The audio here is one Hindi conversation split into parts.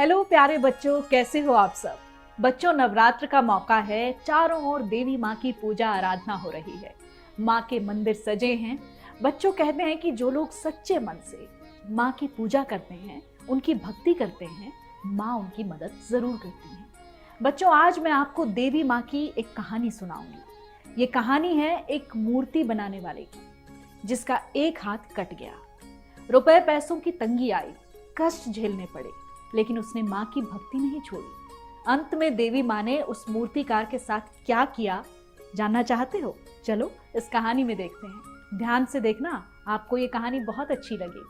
हेलो प्यारे बच्चों, कैसे हो आप सब। बच्चों, नवरात्र का मौका है। चारों ओर देवी माँ की पूजा आराधना हो रही है। माँ के मंदिर सजे हैं। बच्चों, कहते हैं कि जो लोग सच्चे मन से माँ की पूजा करते हैं, उनकी भक्ति करते हैं, माँ उनकी मदद जरूर करती है। बच्चों, आज मैं आपको देवी माँ की एक कहानी सुनाऊंगी। ये कहानी है एक मूर्ति बनाने वाले की, जिसका एक हाथ कट गया। रुपए पैसों की तंगी आई, कष्ट झेलने पड़े, लेकिन उसने माँ की भक्ति नहीं छोड़ी। अंत में देवी माँ ने उस मूर्तिकार के साथ क्या किया, जानना चाहते हो? चलो इस कहानी में देखते हैं। ध्यान से देखना, आपको ये कहानी बहुत अच्छी लगेगी।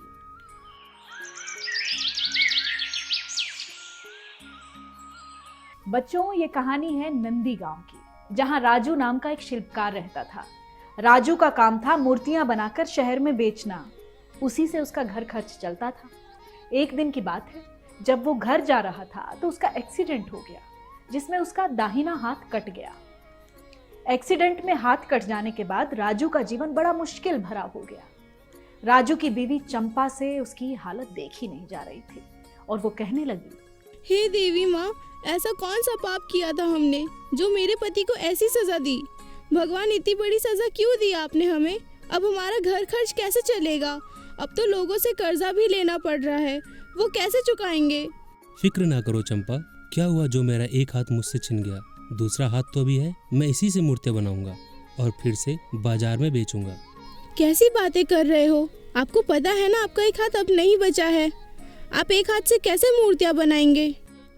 बच्चों, ये कहानी है नंदी गांव की, जहां राजू नाम का एक शिल्पकार रहता था। राजू का काम था मूर्तियां बनाकर शहर में बेचना। उसी से उसका घर खर्च चलता था। एक दिन की बात है, जब वो घर जा रहा था तो उसका एक्सीडेंट हो गया, जिसमें उसका दाहिना हाथ कट गया। एक्सीडेंट में हाथ कट जाने के बाद राजू का जीवन बड़ा मुश्किल भरा हो गया। राजू की बीवी चंपा से उसकी हालत देखी नहीं जा रही थी और वो कहने लगी, हे देवी माँ, ऐसा कौन सा पाप किया था हमने जो मेरे पति को ऐसी सजा दी? भगवान, इतनी बड़ी सजा क्यों दी आपने हमें? अब हमारा घर खर्च कैसे चलेगा? अब तो लोगों से कर्जा भी लेना पड़ रहा है, वो कैसे चुकाएंगे? फिक्र ना करो चंपा, क्या हुआ जो मेरा एक हाथ मुझसे छिन गया, दूसरा हाथ तो अभी है। मैं इसी से मूर्तियाँ बनाऊंगा और फिर से बाजार में बेचूंगा। कैसी बातें कर रहे हो? आपको पता है ना, आपका एक हाथ अब नहीं बचा है। आप एक हाथ से कैसे मूर्तियाँ बनाएंगे?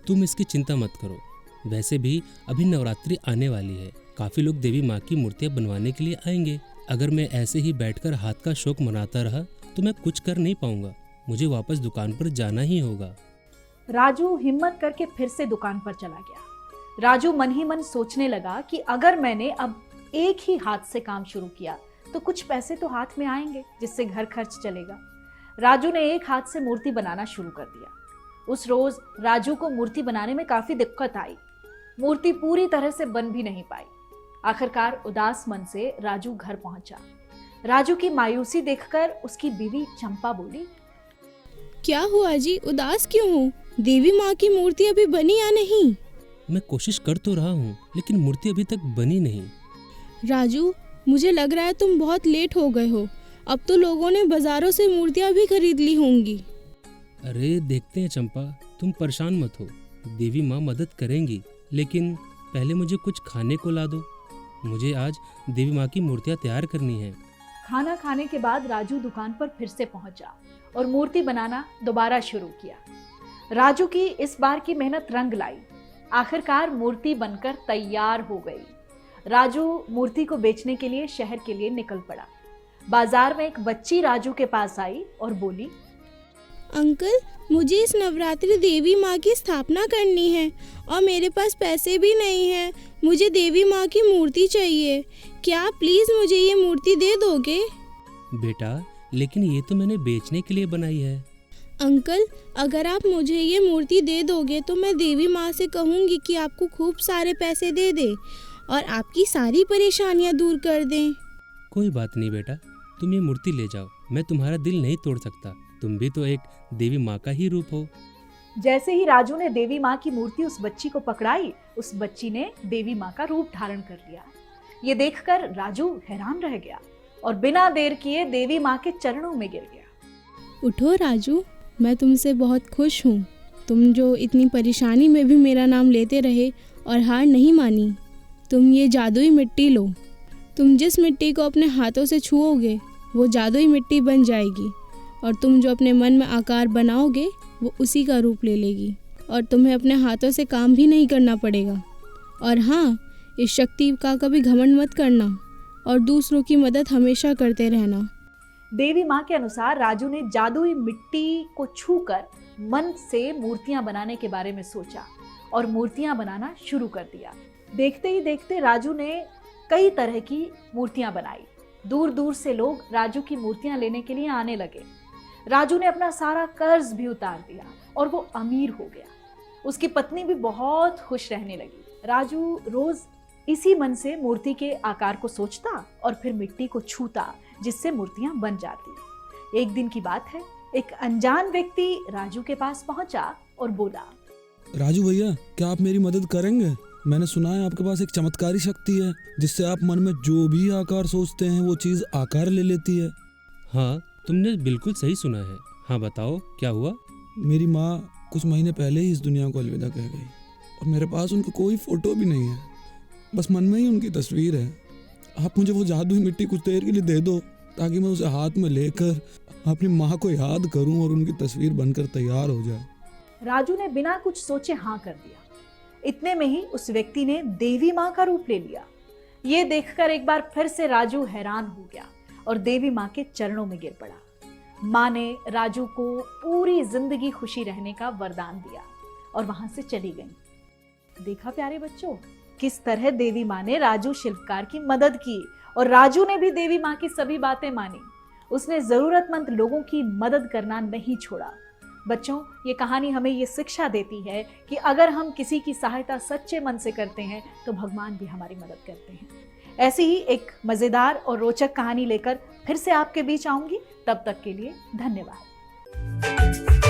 तुम इसकी चिंता मत करो। वैसे भी अभी नवरात्रि आने वाली है, काफी लोग देवी माँ की मूर्तियाँ बनवाने के लिए आएंगे। अगर मैं ऐसे ही बैठकर हाथ का शौक मनाता रहा तो मैं कुछ कर नहीं पाऊंगा। मुझे वापस दुकान पर जाना ही होगा। राजू हिम्मत करके फिर से दुकान पर चला गया। राजू मन ही मन सोचने लगा कि अगर मैंने अब एक ही हाथ से काम शुरू किया तो कुछ पैसे तो हाथ में आएंगे, जिससे घर खर्च चलेगा। राजू ने एक हाथ से मूर्ति बनाना शुरू कर दिया। उस रोज राजू को मूर्ति बनाने में काफी दिक्कत आई। मूर्ति पूरी तरह से बन भी नहीं पाई। आखिरकार उदास मन से राजू घर पहुंचा। राजू की मायूसी देखकर उसकी बीवी चंपा बोली, क्या हुआ जी, उदास क्यों हो? देवी माँ की मूर्ति अभी बनी या नहीं? मैं कोशिश कर तो रहा हूँ, लेकिन मूर्ति अभी तक बनी नहीं। राजू, मुझे लग रहा है तुम बहुत लेट हो गए हो। अब तो लोगों ने बाजारों से मूर्तियाँ भी खरीद ली होंगी। अरे देखते हैं चंपा, तुम परेशान मत हो, देवी माँ मदद करेंगी। लेकिन पहले मुझे कुछ खाने को ला दो। मुझे आज देवी माँ की मूर्तियाँ तैयार करनी है। खाना खाने के बाद राजू दुकान पर फिर से पहुंचा और मूर्ति बनाना दोबारा शुरू किया। राजू की इस बार की मेहनत रंग लाई। आखिरकार मूर्ति बनकर तैयार हो गई। राजू मूर्ति को बेचने के लिए शहर के लिए निकल पड़ा। बाजार में एक बच्ची राजू के पास आई और बोली, अंकल, मुझे इस नवरात्रि देवी माँ की स्थापना करनी है और मेरे पास पैसे भी नहीं है। मुझे देवी माँ की मूर्ति चाहिए। क्या आप प्लीज मुझे ये मूर्ति दे दोगे? बेटा, लेकिन ये तो मैंने बेचने के लिए बनाई है। अंकल, अगर आप मुझे ये मूर्ति दे दोगे तो मैं देवी माँ से कहूँगी कि आपको खूब सारे पैसे दे दे और आपकी सारी परेशानियाँ दूर कर दें। कोई बात नहीं बेटा, तुम ये मूर्ति ले जाओ। मैं तुम्हारा दिल नहीं तोड़ सकता, तुम भी तो एक देवी माँ का ही रूप हो। जैसे ही राजू ने देवी माँ की मूर्ति उस बच्ची को पकड़ाई, उस बच्ची ने देवी माँ का रूप धारण कर लिया। ये देखकर राजू हैरान रह गया और बिना देर किए देवी माँ के चरणों में गिर गया। उठो राजू, मैं तुमसे बहुत खुश हूँ। तुम जो इतनी परेशानी में भी मेरा नाम लेते रहे और हार नहीं मानी। तुम ये जादुई मिट्टी लो। तुम जिस मिट्टी को अपने हाथों से छुओगे वो जादुई मिट्टी बन जाएगी और तुम जो अपने मन में आकार बनाओगे वो उसी का रूप ले लेगी और तुम्हें अपने हाथों से काम भी नहीं करना पड़ेगा। और हाँ, इस शक्ति का कभी घमंड मत करना और दूसरों की मदद हमेशा करते रहना। देवी माँ के अनुसार राजू ने जादुई मिट्टी को छूकर मन से मूर्तियां बनाने के बारे में सोचा और मूर्तियां बनाना शुरू कर दिया। देखते ही देखते राजू ने कई तरह की मूर्तियां बनाई। दूर दूर से लोग राजू की मूर्तियां लेने के लिए आने लगे। राजू ने अपना सारा कर्ज भी उतार दिया और वो अमीर हो गया। उसकी पत्नी भी बहुत खुश रहने लगी। राजू रोज इसी मन से मूर्ति के आकार को सोचता और फिर मिट्टी को छूता, जिससे मूर्तियां बन जाती। एक दिन की बात है, एक अनजान व्यक्ति राजू के पास पहुंचा और बोला, राजू भैया, क्या आप मेरी मदद करेंगे? मैंने सुना है आपके पास एक चमत्कारी शक्ति है जिससे आप मन में जो भी आकार सोचते हैं वो चीज़ आकार ले लेती है। हाँ, तुमने बिल्कुल सही सुना है। हाँ बताओ, क्या हुआ? मेरी माँ कुछ महीने पहले ही इस दुनिया को अलविदा कह गई और मेरे पास उनकी कोई फ़ोटो भी नहीं है, बस मन में ही उनकी तस्वीर है। आप मुझे वो जादुई मिट्टी कुछ देर के लिए दे दो ताकि मैं उसे हाथ में लेकर अपनी माँ को याद करूं और उनकी तस्वीर बनकर तैयार हो जाए। राजू ने बिना कुछ सोचे हाँ कर दिया। इतने में ही उस व्यक्ति ने देवी माँ का रूप ले लिया। ये देखकर एक बार फिर से राजू हैरान हो गया और देवी माँ के चरणों में गिर पड़ा। माँ ने राजू को पूरी जिंदगी खुशी रहने का वरदान दिया और वहां से चली गई। देखा प्यारे बच्चों, किस तरह देवी माँ ने राजू शिल्पकार की मदद की और राजू ने भी देवी माँ की सभी बातें मानी। उसने जरूरतमंद लोगों की मदद करना नहीं छोड़ा। बच्चों, ये कहानी हमें ये शिक्षा देती है कि अगर हम किसी की सहायता सच्चे मन से करते हैं तो भगवान भी हमारी मदद करते हैं। ऐसी ही एक मजेदार और रोचक कहानी लेकर फिर से आपके बीच आऊंगी। तब तक के लिए धन्यवाद।